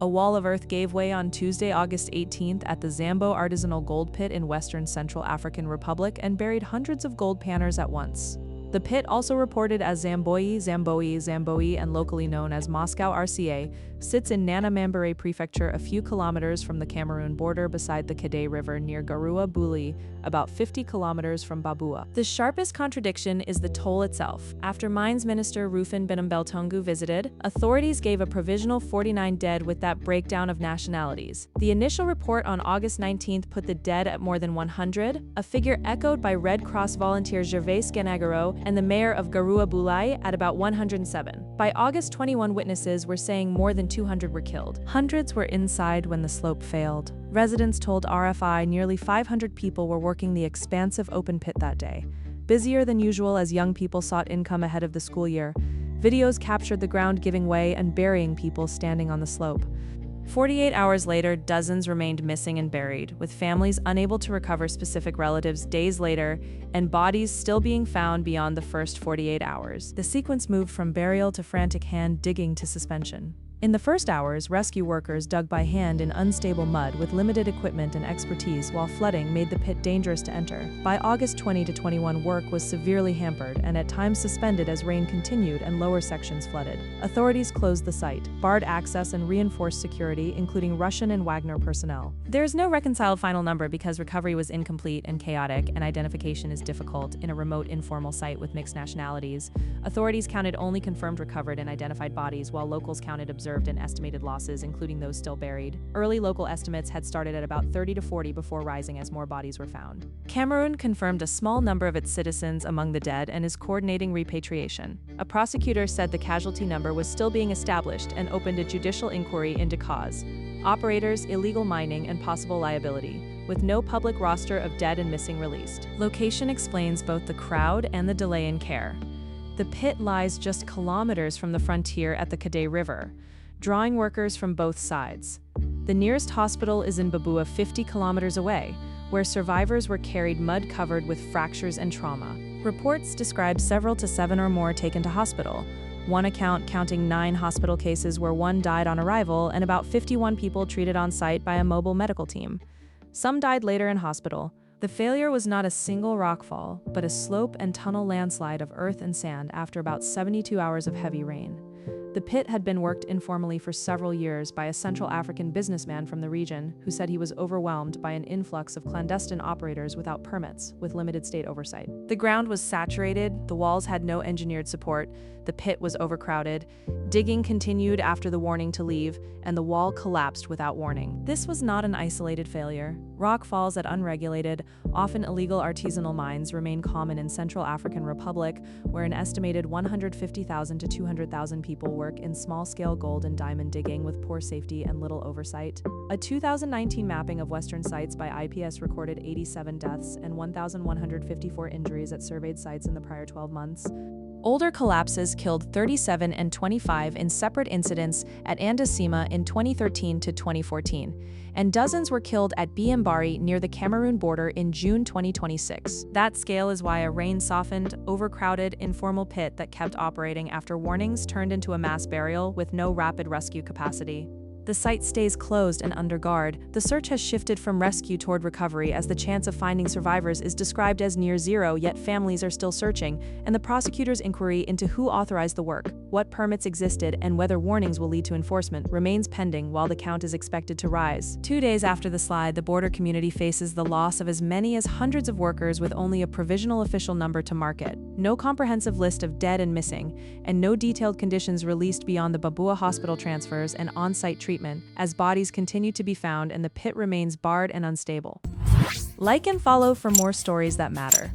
A wall of earth gave way on Tuesday, August 18th at the Zambo artisanal gold pit in Western Central African Republic and buried hundreds of gold panners at once. The pit, also reported as Zamboyi, Zamboyi, and locally known as Moscow-RCA, sits in Nana-Mambéré Prefecture a few kilometers from the Cameroon border beside the Kadei River near Garoua-Boulaï, about 50 kilometers from Babua. The sharpest contradiction is the toll itself. After Mines Minister Benam-Beltoungou visited, authorities gave a provisional 49 dead with that breakdown of nationalities. The initial report on August 19th put the dead at more than 100, a figure echoed by Red Cross volunteer Gervais Ganagaro and the mayor of Garoua-Boulaï at about 107. By August, 21 witnesses were saying more than 200 were killed. Hundreds were inside when the slope failed. Residents told RFI nearly 500 people were working the expansive open pit that day, busier than usual as young people sought income ahead of the school year. Videos captured the ground giving way and burying people standing on the slope. 48 hours later, dozens remained missing and buried, with families unable to recover specific relatives days later and bodies still being found beyond the first 48 hours. The sequence moved from burial to frantic hand digging to suspension. In the first hours, rescue workers dug by hand in unstable mud with limited equipment and expertise while flooding made the pit dangerous to enter. By August 20 to 21, work was severely hampered and at times suspended as rain continued and lower sections flooded. Authorities closed the site, barred access and reinforced security, including Russian and Wagner personnel. There is no reconciled final number because recovery was incomplete and chaotic and identification is difficult in a remote informal site with mixed nationalities. Authorities counted only confirmed recovered and identified bodies while locals counted observed and estimated losses, including those still buried. Early local estimates had started at about 30 to 40 before rising as more bodies were found. Cameroon confirmed a small number of its citizens among the dead and is coordinating repatriation. A prosecutor said the casualty number was still being established and opened a judicial inquiry into cause, operators, illegal mining, and possible liability, with no public roster of dead and missing released. Location explains both the crowd and the delay in care. The pit lies just kilometers from the frontier at the Kadei River, drawing workers from both sides. The nearest hospital is in Babua, 50 kilometers away, where survivors were carried mud-covered with fractures and trauma. Reports describe several to 7 or more taken to hospital, one account counting 9 hospital cases where 1 died on arrival and about 51 people treated on site by a mobile medical team. Some died later in hospital. The failure was not a single rockfall, but a slope and tunnel landslide of earth and sand after about 72 hours of heavy rain. The pit had been worked informally for several years by a Central African businessman from the region who said he was overwhelmed by an influx of clandestine operators without permits, with limited state oversight. The ground was saturated, the walls had no engineered support, the pit was overcrowded, digging continued after the warning to leave, and the wall collapsed without warning. This was not an isolated failure. Rock falls at unregulated, often illegal artisanal mines remain common in Central African Republic, where an estimated 150,000 to 200,000 people work in small-scale gold and diamond digging with poor safety and little oversight. A 2019 mapping of Western sites by IPS recorded 87 deaths and 1,154 injuries at surveyed sites in the prior 12 months. Older collapses killed 37 and 25 in separate incidents at Andasima in 2013 to 2014, and dozens were killed at Buries near the Cameroon border in June 2026. That scale is why a rain-softened, overcrowded, informal pit that kept operating after warnings turned into a mass burial with no rapid rescue capacity. The site stays closed and under guard. The search has shifted from rescue toward recovery as the chance of finding survivors is described as near zero, yet families are still searching, and the prosecutor's inquiry into who authorized the work, what permits existed, and whether warnings will lead to enforcement remains pending while the count is expected to rise. 2 days after the slide, the border community faces the loss of as many as hundreds of workers with only a provisional official number to market, no comprehensive list of dead and missing, and no detailed conditions released beyond the Babua hospital transfers and on-site treatment, as bodies continue to be found and the pit remains barred and unstable. Like and follow for more stories that matter.